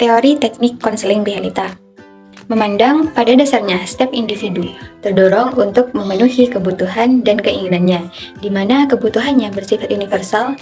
Teori teknik konseling realita memandang pada dasarnya setiap individu terdorong untuk memenuhi kebutuhan dan keinginannya, di mana kebutuhannya bersifat universal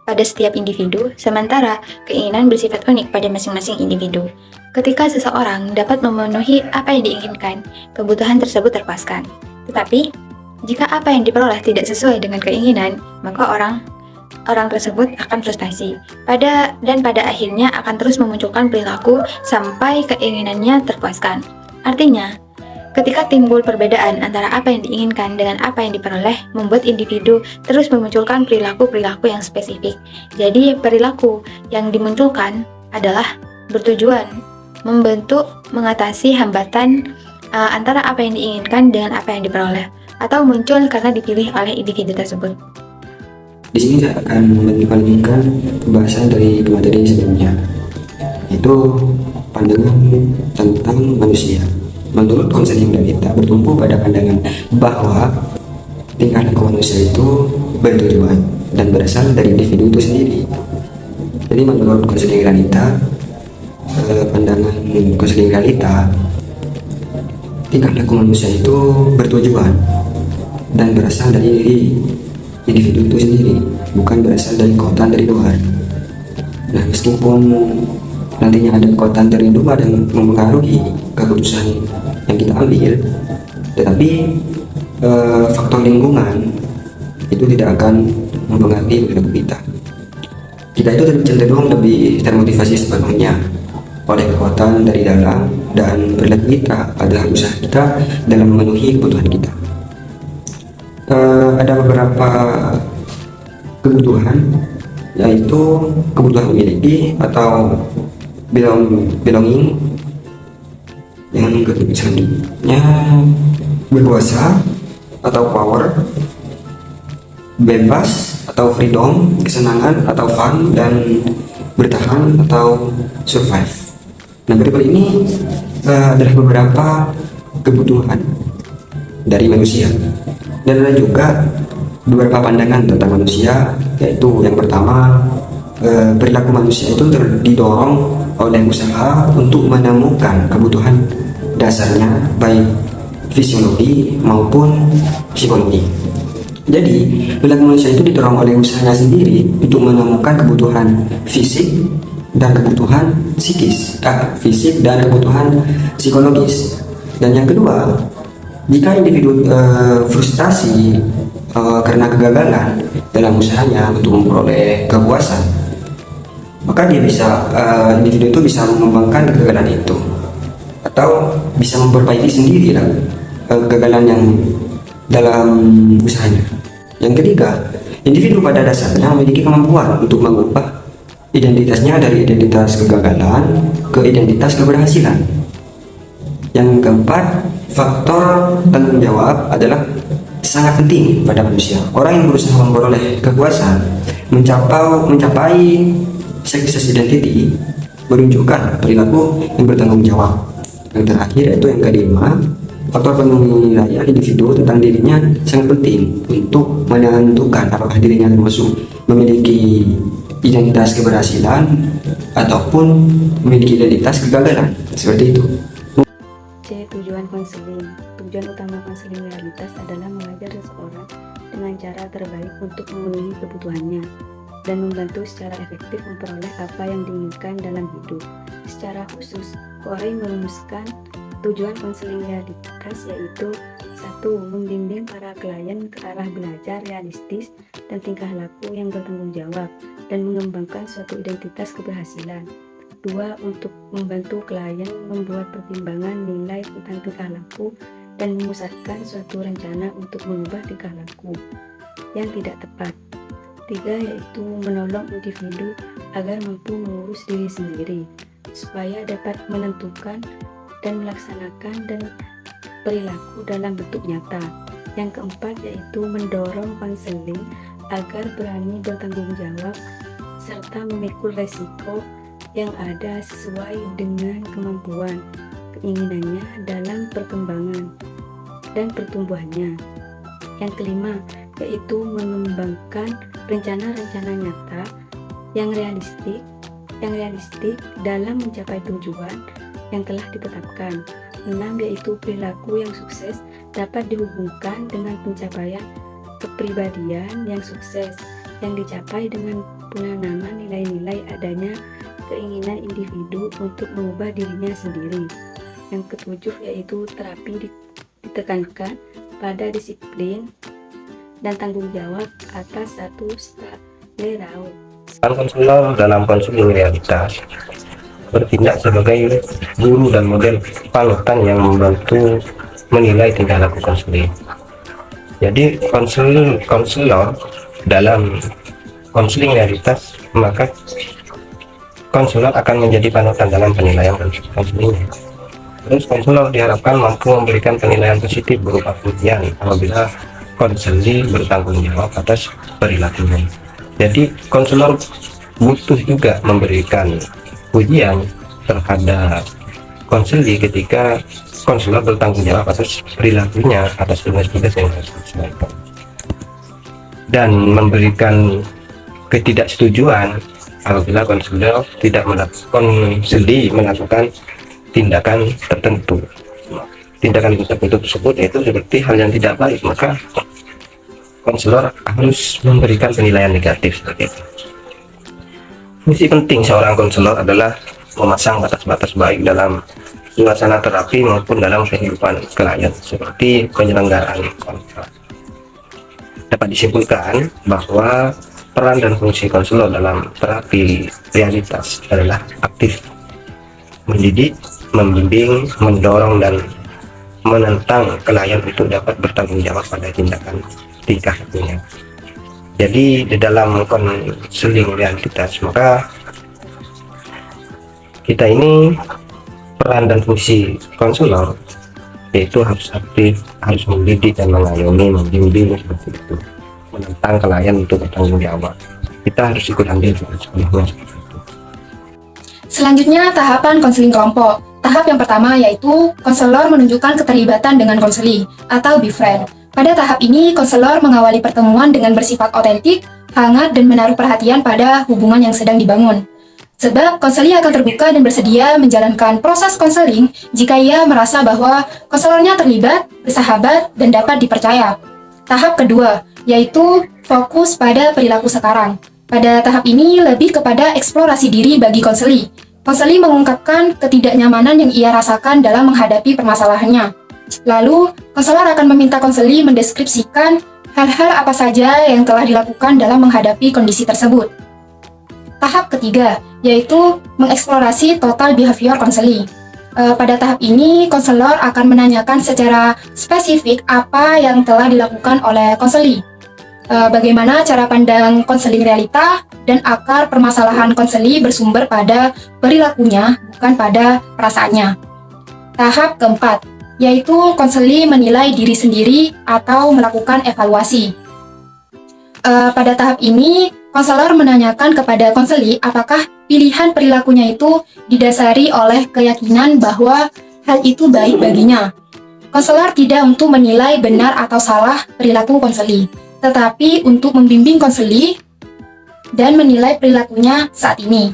pada setiap individu, sementara keinginan bersifat unik pada masing-masing individu. Ketika seseorang dapat memenuhi apa yang diinginkan, kebutuhan tersebut terpuaskan. Tetapi, jika apa yang diperoleh tidak sesuai dengan keinginan, maka orang tersebut akan frustasi dan pada akhirnya akan terus memunculkan perilaku sampai keinginannya terpuaskan. Artinya, ketika timbul perbedaan antara apa yang diinginkan dengan apa yang diperoleh, membuat individu terus memunculkan perilaku-perilaku yang spesifik. Jadi, perilaku yang dimunculkan adalah bertujuan membentuk mengatasi hambatan antara apa yang diinginkan dengan apa yang diperoleh, atau muncul karena dipilih oleh individu tersebut. Di sini saya akan melanjutkan pembahasan dari materi sebelumnya, yaitu pandangan tentang manusia. Menurut konseling realita bertumpu pada pandangan bahwa tingkah laku manusia itu bertujuan dan berasal dari individu itu sendiri. Jadi menurut konseling realita, pandangan konseling realita, tingkah laku manusia itu bertujuan dan berasal dari individu itu sendiri, bukan berasal dari kekuatan dari luar. Nah, meskipun nantinya ada kekuatan dari luar yang mempengaruhi keputusan yang kita ambil, tetapi faktor lingkungan itu tidak akan mempengaruhi perilaku kita. Kita itu cenderung lebih termotivasi sepenuhnya oleh kekuatan dari dalam, dan perilaku kita adalah usaha kita dalam memenuhi kebutuhan kita. Ada beberapa kebutuhan, yaitu kebutuhan memiliki atau belonging. Yang selanjutnya berkuasa atau power, bebas atau freedom, kesenangan atau fun, dan bertahan atau survive. Nah, berikut ini adalah beberapa kebutuhan dari manusia. Dan ada juga beberapa pandangan tentang manusia, yaitu yang pertama, perilaku manusia itu didorong oleh usaha untuk menemukan kebutuhan dasarnya, baik fisiologi maupun psikologi. Jadi, perilaku manusia itu didorong oleh usahanya sendiri untuk menemukan kebutuhan fisik dan kebutuhan fisik dan kebutuhan psikologis. Dan yang kedua, jika individu frustasi karena kegagalan dalam usahanya untuk memperoleh kepuasan, maka individu itu bisa mengembangkan kegagalan itu, atau bisa memperbaiki sendiri kegagalan yang dalam usahanya. Yang ketiga, individu pada dasarnya memiliki kemampuan untuk mengubah identitasnya dari identitas kegagalan ke identitas keberhasilan. Yang keempat, faktor tanggung jawab adalah sangat penting pada manusia. Orang yang berusaha memperoleh kepuasan, mencapai success identity, menunjukkan perilaku yang bertanggung jawab. Yang terakhir, yaitu yang kelima, faktor penilaian individu tentang dirinya sangat penting untuk menentukan apakah dirinya termasuk memiliki identitas keberhasilan ataupun memiliki identitas kegagalan. Seperti itu. C. Tujuan konseling. Tujuan utama konseling realitas adalah mengajar seseorang dengan cara terbaik untuk memenuhi kebutuhannya dan membantu secara efektif memperoleh apa yang diinginkan dalam hidup. Secara khusus, Corey merumuskan tujuan konseling realitas, yaitu 1. Membimbing para klien ke arah belajar realistis dan tingkah laku yang bertanggung jawab dan mengembangkan suatu identitas keberhasilan. 2. Untuk membantu klien membuat pertimbangan nilai tentang tingkah laku dan memusatkan suatu rencana untuk mengubah tingkah laku yang tidak tepat. 3. Yaitu menolong individu agar mampu mengurus diri sendiri supaya dapat menentukan dan melaksanakan dan perilaku dalam bentuk nyata. Yang keempat, yaitu mendorong konseling agar berani bertanggung jawab serta memikul resiko yang ada sesuai dengan kemampuan keinginannya dalam perkembangan dan pertumbuhannya. Yang kelima, yaitu mengembangkan rencana-rencana nyata yang realistik yang realistik dalam mencapai tujuan yang telah ditetapkan. 6. Yaitu perilaku yang sukses dapat dihubungkan dengan pencapaian kepribadian yang sukses yang dicapai dengan penanaman nilai-nilai adanya keinginan individu untuk mengubah dirinya sendiri. Yang ketujuh yaitu terapi ditekankan pada disiplin dan tanggung jawab atas satu selera. Konselor dalam konseling realitas bertindak sebagai guru dan model panutan yang membantu menilai tingkah laku konseling. Jadi konselor dalam konseling realitas, maka konselor akan menjadi panutan dalam penilaian konselingnya. Terus konselor diharapkan mampu memberikan penilaian positif berupa pujian apabila konseling bertanggung jawab atas perilakunya. Jadi konselor butuh juga memberikan pujian terhadap konseling ketika konselor bertanggung jawab atas perilakunya, atas tugas-tugas yang harus diselesaikan, dan memberikan ketidaksetujuan apabila konselor tidak melakukan tindakan tertentu. Tindakan tertentu tersebut yaitu seperti hal yang tidak baik, maka konselor harus memberikan penilaian negatif seperti itu. Misi penting seorang konselor adalah memasang batas-batas baik dalam suasana terapi maupun dalam kehidupan klien seperti penyelenggaraan kontrak. Dapat disimpulkan bahwa peran dan fungsi konselor dalam terapi realitas adalah aktif, mendidik, membimbing, mendorong, dan menentang klien untuk dapat bertanggung jawab pada tindakan tingkah lakunya. Jadi di dalam konseling realitas, maka kita ini peran dan fungsi konselor yaitu harus aktif, harus mendidik dan mengayomi, membimbing seperti itu, menentang klien untuk bertanggung jawab. Kita harus ikut andil sepenuhnya seperti itu. Selanjutnya tahapan konseling kelompok. Tahap yang pertama yaitu konselor menunjukkan keterlibatan dengan konseli atau befriend. Pada tahap ini, konselor mengawali pertemuan dengan bersifat otentik, hangat, dan menaruh perhatian pada hubungan yang sedang dibangun. Sebab konseli akan terbuka dan bersedia menjalankan proses konseling jika ia merasa bahwa konselornya terlibat, bersahabat, dan dapat dipercaya. Tahap kedua, yaitu fokus pada perilaku sekarang. Pada tahap ini lebih kepada eksplorasi diri bagi konseli. Konseli mengungkapkan ketidaknyamanan yang ia rasakan dalam menghadapi permasalahannya. Lalu, konselor akan meminta konseli mendeskripsikan hal-hal apa saja yang telah dilakukan dalam menghadapi kondisi tersebut. Tahap ketiga, yaitu mengeksplorasi total behavior konseli. Pada tahap ini, konselor akan menanyakan secara spesifik apa yang telah dilakukan oleh konseli. Bagaimana cara pandang konseling realita dan akar permasalahan konseli bersumber pada perilakunya, bukan pada perasaannya. Tahap keempat, yaitu konseli menilai diri sendiri atau melakukan evaluasi. Pada tahap ini, konselor menanyakan kepada konseli apakah pilihan perilakunya itu didasari oleh keyakinan bahwa hal itu baik baginya. Konselor tidak untuk menilai benar atau salah perilaku konseli, tetapi untuk membimbing konseli dan menilai perilakunya saat ini.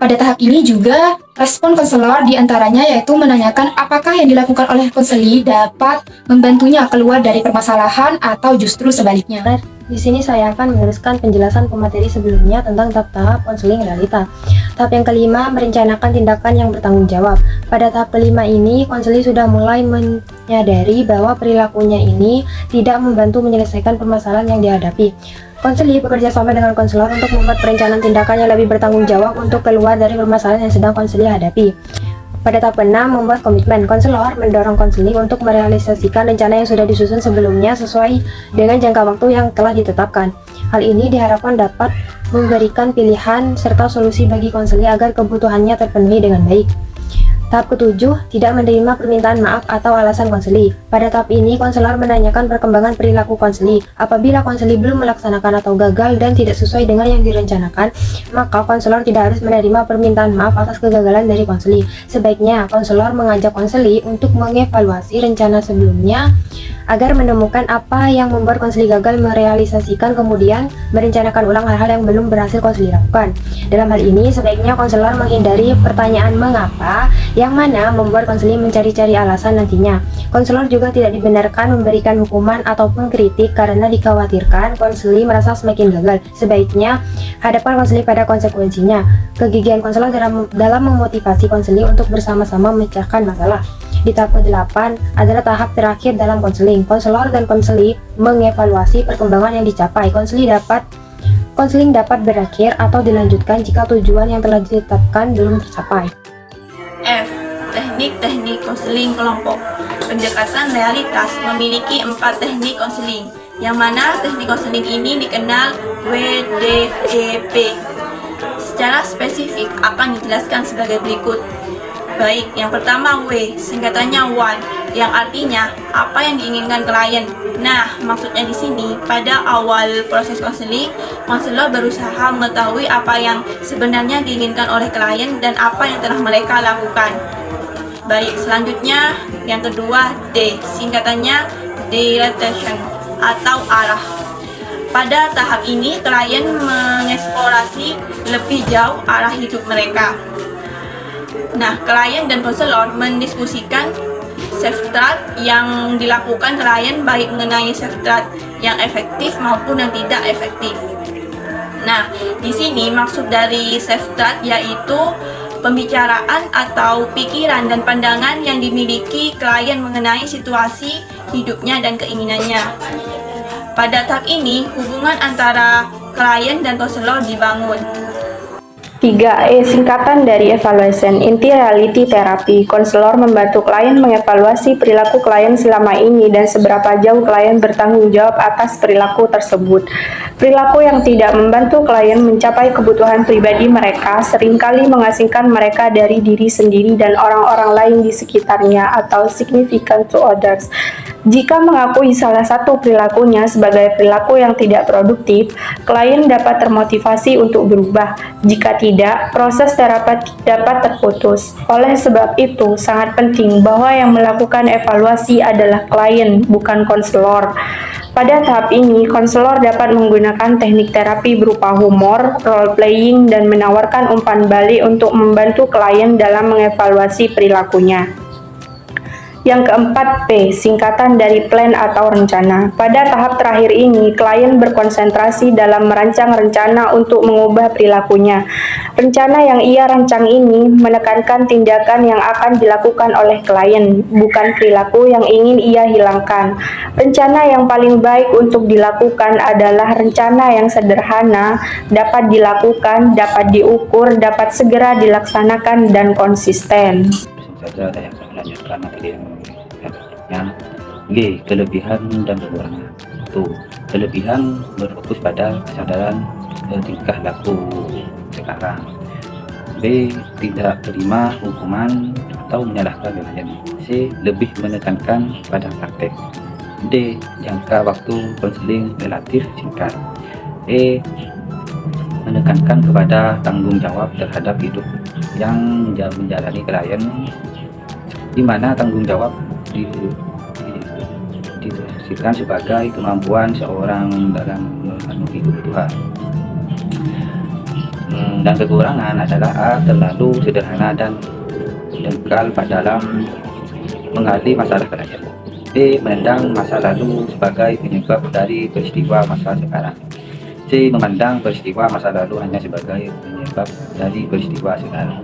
Pada tahap ini juga respon konselor diantaranya yaitu menanyakan apakah yang dilakukan oleh konseli dapat membantunya keluar dari permasalahan atau justru sebaliknya. Di sini saya akan meneruskan penjelasan pemateri sebelumnya tentang tahap-tahap konseling realita. Tahap yang kelima, merencanakan tindakan yang bertanggung jawab. Pada tahap kelima ini, konseli sudah mulai menyadari bahwa perilakunya ini tidak membantu menyelesaikan permasalahan yang dihadapi. Konseli bekerja sama dengan konselor untuk membuat perencanaan tindakan yang lebih bertanggung jawab untuk keluar dari permasalahan yang sedang konseli hadapi. Pada tahap 6, membuat komitmen. Konselor mendorong konseli untuk merealisasikan rencana yang sudah disusun sebelumnya sesuai dengan jangka waktu yang telah ditetapkan. Hal ini diharapkan dapat memberikan pilihan serta solusi bagi konseli agar kebutuhannya terpenuhi dengan baik. Tahap ketujuh, tidak menerima permintaan maaf atau alasan konseli. Pada tahap ini, konselor menanyakan perkembangan perilaku konseli. Apabila konseli belum melaksanakan atau gagal dan tidak sesuai dengan yang direncanakan, maka konselor tidak harus menerima permintaan maaf atas kegagalan dari konseli. Sebaiknya, konselor mengajak konseli untuk mengevaluasi rencana sebelumnya agar menemukan apa yang membuat konseling gagal merealisasikan, kemudian merencanakan ulang hal-hal yang belum berhasil konseling lakukan. Dalam hal ini, sebaiknya konselor menghindari pertanyaan mengapa, yang mana membuat konseling mencari-cari alasan nantinya. Konselor juga tidak dibenarkan memberikan hukuman ataupun kritik karena dikhawatirkan konseling merasa semakin gagal. Sebaiknya hadapkan konseling pada konsekuensinya. Kegigihan konselor dalam memotivasi konseling untuk bersama-sama memecahkan masalah. Di tahap ke-8 adalah tahap terakhir dalam konseling. Konselor dan konseli mengevaluasi perkembangan yang dicapai. Konseling dapat berakhir atau dilanjutkan jika tujuan yang telah ditetapkan belum tercapai. F. Teknik-teknik konseling kelompok. Pendekatan realitas memiliki 4 teknik konseling, yang mana teknik konseling ini dikenal WDEP. Secara spesifik akan dijelaskan sebagai berikut. Baik, yang pertama W, singkatannya WAN, yang artinya apa yang diinginkan klien. Nah, maksudnya di sini pada awal proses konseling, konselor berusaha mengetahui apa yang sebenarnya diinginkan oleh klien dan apa yang telah mereka lakukan. Baik, selanjutnya yang kedua D, singkatannya direction atau arah. Pada tahap ini, klien mengeksplorasi lebih jauh arah hidup mereka. Nah, klien dan konselor mendiskusikan self-start yang dilakukan klien, baik mengenai self-start yang efektif maupun yang tidak efektif. Nah, di sini maksud dari self-start yaitu pembicaraan atau pikiran dan pandangan yang dimiliki klien mengenai situasi hidupnya dan keinginannya. Pada tahap ini, hubungan antara klien dan konselor dibangun. 3E, singkatan dari evaluation. Inti reality therapy. Konselor membantu klien mengevaluasi perilaku klien selama ini dan seberapa jauh klien bertanggung jawab atas perilaku tersebut. Perilaku yang tidak membantu klien mencapai kebutuhan pribadi mereka seringkali mengasingkan mereka dari diri sendiri dan orang-orang lain di sekitarnya atau significant to others. Jika mengakui salah satu perilakunya sebagai perilaku yang tidak produktif, klien dapat termotivasi untuk berubah. Jika tidak, proses terapeutik dapat terputus. Oleh sebab itu, sangat penting bahwa yang melakukan evaluasi adalah klien, bukan konselor. Pada tahap ini, konselor dapat menggunakan teknik terapi berupa humor, role playing, dan menawarkan umpan balik untuk membantu klien dalam mengevaluasi perilakunya. Yang keempat, P, singkatan dari plan atau rencana. Pada tahap terakhir ini, klien berkonsentrasi dalam merancang rencana untuk mengubah perilakunya. Rencana yang ia rancang ini menekankan tindakan yang akan dilakukan oleh klien, bukan perilaku yang ingin ia hilangkan. Rencana yang paling baik untuk dilakukan adalah rencana yang sederhana, dapat dilakukan, dapat diukur, dapat segera dilaksanakan, dan konsisten. Saja saya akan melanjutkan materi yang berikutnya. G, kelebihan dan kekurangan. Kelebihan berfokus pada kesadaran tingkah laku sekarang. B, tidak terima hukuman atau menyalahkan klien. C, lebih menekankan pada praktek. D, jangka waktu konseling relatif singkat. E, menekankan kepada tanggung jawab terhadap hidup yang menjalani klien, di mana tanggung jawab dideskripsikan sebagai kemampuan seorang dalam memenuhi kebutuhan. Dan kekurangan adalah A, terlalu sederhana dan dangkal dalam mengali masalah klien. B, menendang masa lalu sebagai penyebab dari peristiwa masa sekarang. C, memandang peristiwa masa lalu hanya sebagai penyebab dari peristiwa sekarang.